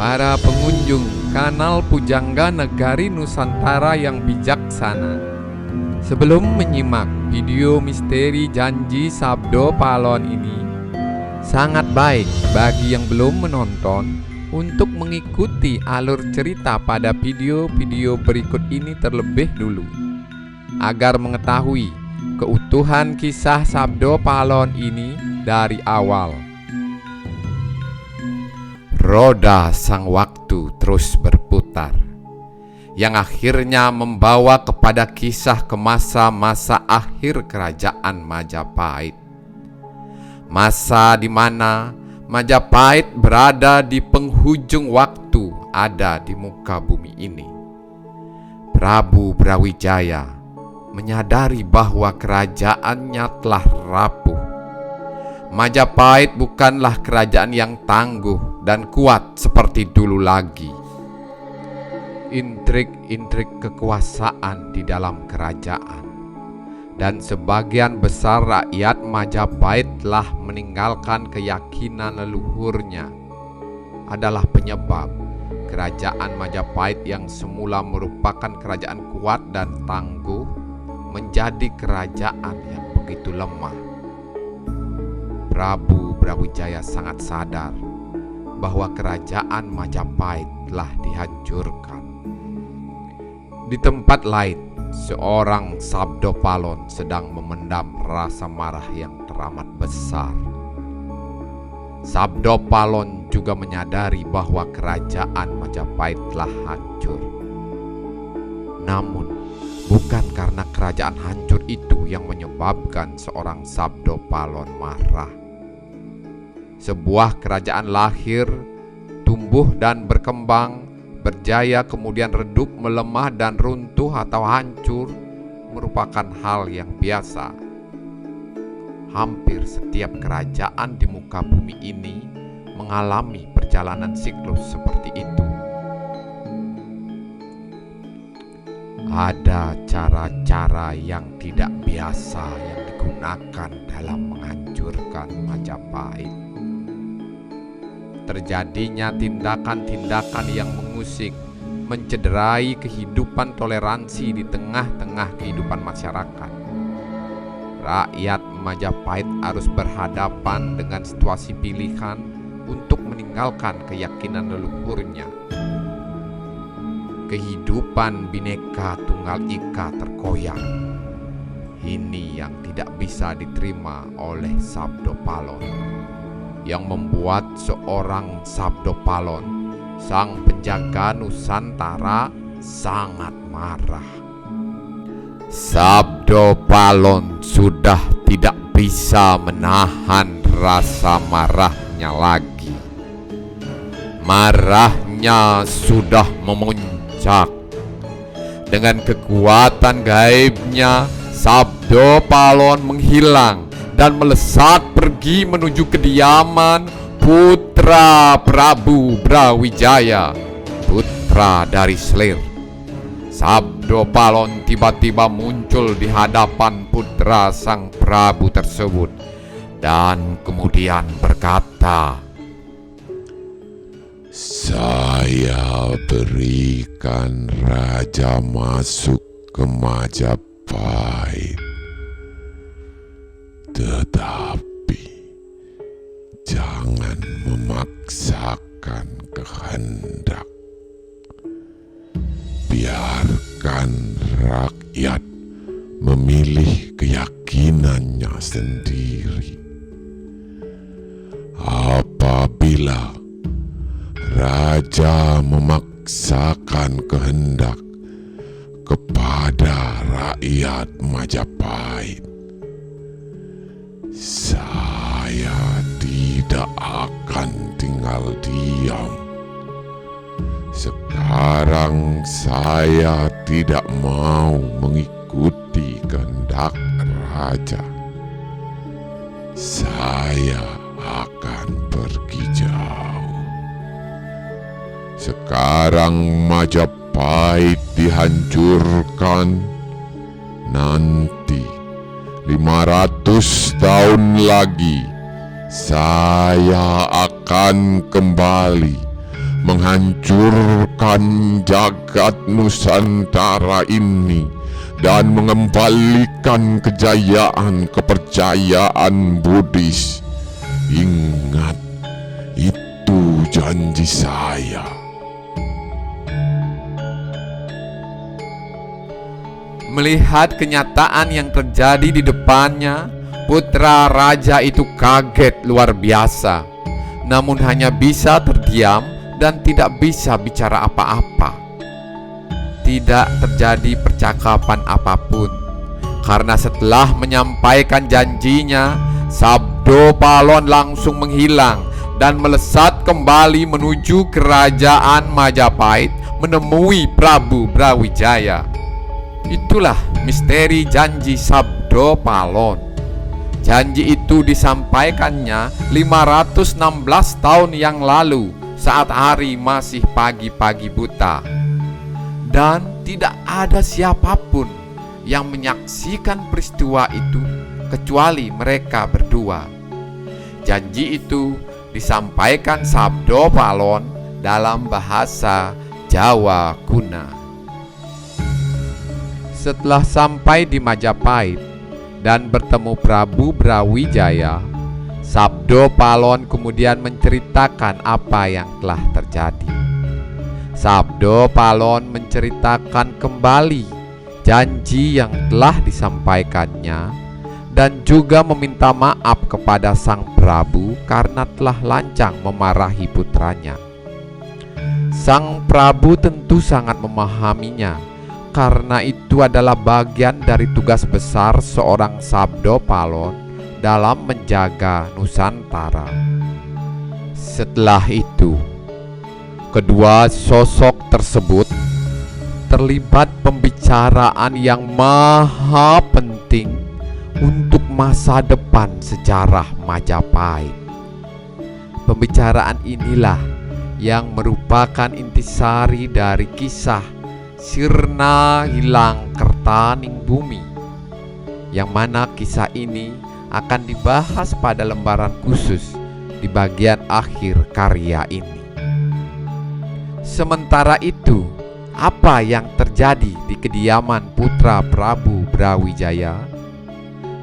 para pengunjung kanal Pujangga Negari Nusantara yang bijaksana. Sebelum menyimak video misteri janji Sabdo Palon ini, sangat baik bagi yang belum menonton untuk mengikuti alur cerita pada video-video berikut ini terlebih dulu, agar mengetahui keutuhan kisah Sabdo Palon ini dari awal. Roda sang waktu terus berputar, yang akhirnya membawa kepada kisah ke masa-masa akhir kerajaan Majapahit. Masa di mana Majapahit berada di penghujung waktu ada di muka bumi ini. Prabu Brawijaya menyadari bahwa kerajaannya telah rapuh. Majapahit bukanlah kerajaan yang tangguh dan kuat seperti dulu lagi. Intrik-intrik kekuasaan di dalam kerajaan dan sebagian besar rakyat Majapahit telah meninggalkan keyakinan leluhurnya adalah penyebab kerajaan Majapahit yang semula merupakan kerajaan kuat dan tangguh menjadi kerajaan yang begitu lemah. Prabu Brawijaya sangat sadar bahwa kerajaan Majapahit telah dihancurkan. Di tempat lain, seorang Sabdo Palon sedang memendam rasa marah yang teramat besar. Sabdo Palon juga menyadari bahwa kerajaan Majapahit telah hancur. Namun, bukan karena kerajaan hancur itu yang menyebabkan seorang Sabdo Palon marah. Sebuah kerajaan lahir, tumbuh dan berkembang, berjaya kemudian redup, melemah dan runtuh atau hancur merupakan hal yang biasa. Hampir setiap kerajaan di muka bumi ini mengalami perjalanan siklus seperti itu. Ada cara-cara yang tidak biasa yang digunakan dalam menghancurkan Majapahit. Terjadinya tindakan-tindakan yang mengusik, mencederai kehidupan toleransi di tengah-tengah kehidupan masyarakat. Rakyat Majapahit harus berhadapan dengan situasi pilihan untuk meninggalkan keyakinan leluhurnya. Kehidupan Bhinneka Tunggal Ika terkoyak. Ini yang tidak bisa diterima oleh Sabdo Palon, yang membuat seorang Sabdo Palon, sang penjaga Nusantara, sangat marah. Sabdo Palon sudah tidak bisa menahan rasa marahnya lagi. Marahnya sudah memuncak. Dengan kekuatan gaibnya, Sabdo Palon menghilang dan melesat pergi menuju kediaman putra Prabu Brawijaya, putra dari Selir. Sabdo Palon tiba-tiba muncul di hadapan putra sang Prabu tersebut dan kemudian berkata, "Saya berikan raja masuk ke Majapahit, tetapi jangan memaksakan kehendak. Biarkan rakyat memilih keyakinannya sendiri. Apabila raja memaksakan kehendak kepada rakyat Majapahit, saya tidak akan tinggal diam. Sekarang saya tidak mau mengikuti kehendak raja. Saya akan pergi jauh. Sekarang Majapahit dihancurkan, nanti 500 tahun lagi saya akan kembali menghancurkan jagat Nusantara ini dan mengembalikan kejayaan kepercayaan Buddhis. Ingat, itu janji saya. Melihat kenyataan yang terjadi di depannya, putra raja itu kaget luar biasa, namun hanya bisa terdiam dan tidak bisa bicara apa-apa. Tidak terjadi percakapan apapun, karena setelah menyampaikan janjinya, Sabdo Palon langsung menghilang dan melesat kembali menuju kerajaan Majapahit menemui Prabu Brawijaya. Itulah misteri janji Sabdo Palon. Janji itu disampaikannya 516 tahun yang lalu saat hari masih pagi-pagi buta. Dan tidak ada siapapun yang menyaksikan peristiwa itu kecuali mereka berdua. Janji itu disampaikan Sabdo Palon dalam bahasa Jawa kuno. Setelah sampai di Majapahit dan bertemu Prabu Brawijaya, Sabdo Palon kemudian menceritakan apa yang telah terjadi. Sabdo Palon menceritakan kembali janji yang telah disampaikannya dan juga meminta maaf kepada sang Prabu karena telah lancang memarahi putranya. Sang Prabu tentu sangat memahaminya, karena itu adalah bagian dari tugas besar seorang Sabdo Palon dalam menjaga Nusantara. Setelah itu, kedua sosok tersebut terlibat pembicaraan yang maha penting untuk masa depan sejarah Majapahit. Pembicaraan inilah yang merupakan intisari dari kisah Sirna Hilang Kertaning Bumi, yang mana kisah ini akan dibahas pada lembaran khusus di bagian akhir karya ini. Sementara itu, apa yang terjadi di kediaman putra Prabu Brawijaya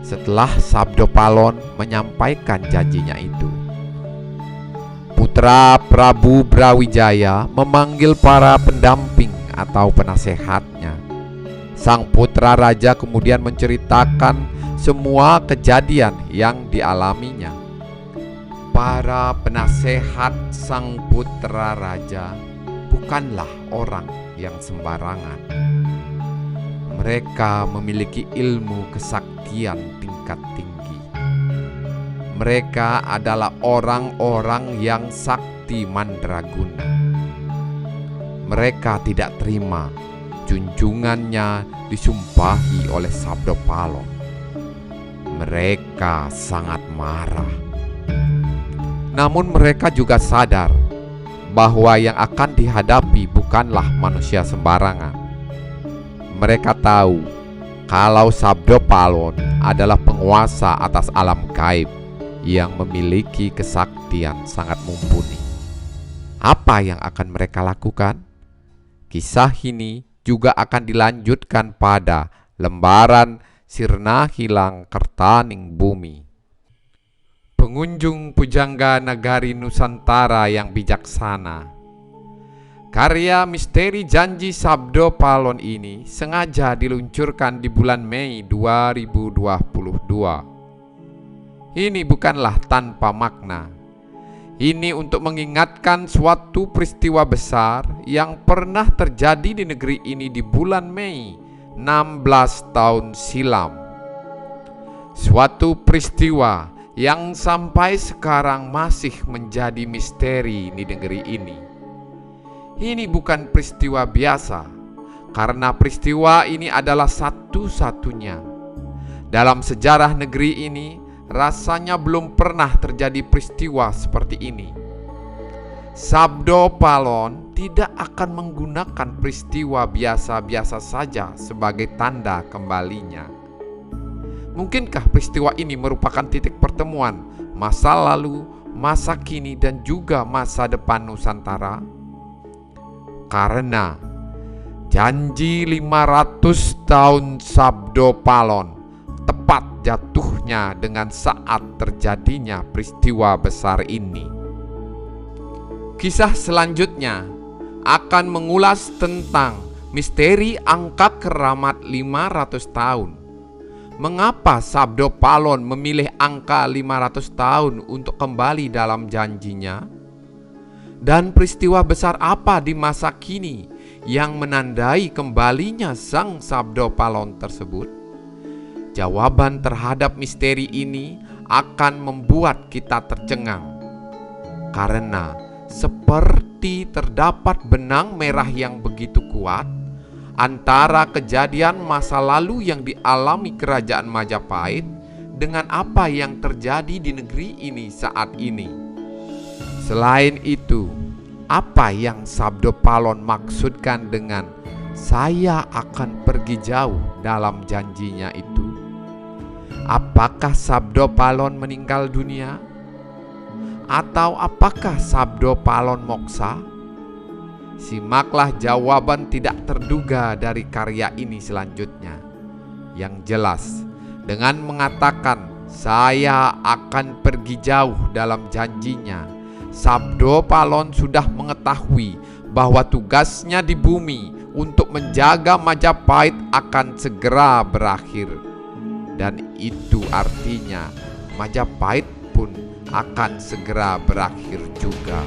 setelah Sabdo Palon menyampaikan janjinya itu? Putra Prabu Brawijaya memanggil para pendamping atau penasehatnya. Sang putra raja kemudian menceritakan semua kejadian yang dialaminya. Para penasehat sang putra raja bukanlah orang yang sembarangan. Mereka memiliki ilmu kesaktian tingkat tinggi. Mereka adalah orang-orang yang sakti mandraguna. Mereka tidak terima junjungannya disumpahi oleh Sabdo Palon. Mereka sangat marah. Namun mereka juga sadar bahwa yang akan dihadapi bukanlah manusia sembarangan. Mereka tahu kalau Sabdo Palon adalah penguasa atas alam gaib yang memiliki kesaktian sangat mumpuni. Apa yang akan mereka lakukan? Kisah ini juga akan dilanjutkan pada lembaran Sirna Hilang Kertaning Bumi. Pengunjung pujangga negari Nusantara yang bijaksana. Karya misteri janji Sabdo Palon ini sengaja diluncurkan di bulan Mei 2022. Ini bukanlah tanpa makna. Ini untuk mengingatkan suatu peristiwa besar yang pernah terjadi di negeri ini di bulan Mei 16 tahun silam. Suatu peristiwa yang sampai sekarang masih menjadi misteri di negeri ini. Ini bukan peristiwa biasa, karena peristiwa ini adalah satu-satunya. Dalam sejarah negeri ini, rasanya belum pernah terjadi peristiwa seperti ini. Sabdo Palon tidak akan menggunakan peristiwa biasa-biasa saja sebagai tanda kembalinya. Mungkinkah peristiwa ini merupakan titik pertemuan masa lalu, masa kini, dan juga masa depan Nusantara? Karena janji 500 tahun Sabdo Palon tepat jatuhnya dengan saat terjadinya peristiwa besar ini. Kisah selanjutnya akan mengulas tentang misteri angka keramat 500 tahun. Mengapa Sabdo Palon memilih angka 500 tahun untuk kembali dalam janjinya? Dan peristiwa besar apa di masa kini yang menandai kembalinya Sang Sabdo Palon tersebut? Jawaban terhadap misteri ini akan membuat kita tercengang, karena seperti terdapat benang merah yang begitu kuat antara kejadian masa lalu yang dialami kerajaan Majapahit dengan apa yang terjadi di negeri ini saat ini. Selain itu, apa yang Sabdo Palon maksudkan dengan "saya akan pergi jauh" dalam janjinya itu? Apakah Sabdo Palon meninggal dunia? Atau apakah Sabdo Palon moksa? Simaklah jawaban tidak terduga dari karya ini selanjutnya. Yang jelas, dengan mengatakan "saya akan pergi jauh" dalam janjinya, Sabdo Palon sudah mengetahui bahwa tugasnya di bumi untuk menjaga Majapahit akan segera berakhir. Dan itu artinya Majapahit pun akan segera berakhir juga.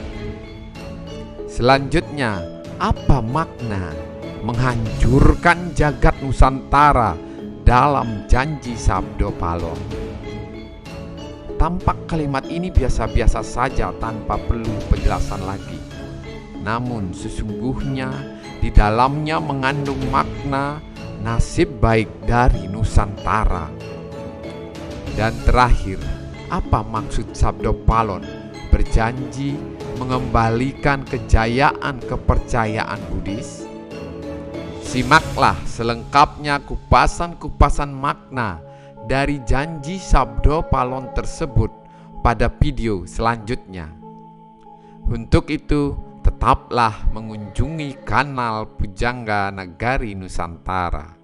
Selanjutnya, apa makna menghancurkan jagat Nusantara dalam janji Sabdo Palon? Tampak kalimat ini biasa-biasa saja tanpa perlu penjelasan lagi. Namun sesungguhnya di dalamnya mengandung makna nasib baik dari Nusantara. Dan terakhir, apa maksud Sabdo Palon berjanji mengembalikan kejayaan kepercayaan Buddhis? Simaklah selengkapnya kupasan-kupasan makna dari janji Sabdo Palon tersebut pada video selanjutnya. Untuk itu, tetaplah mengunjungi kanal Pujangga Nagari Nusantara.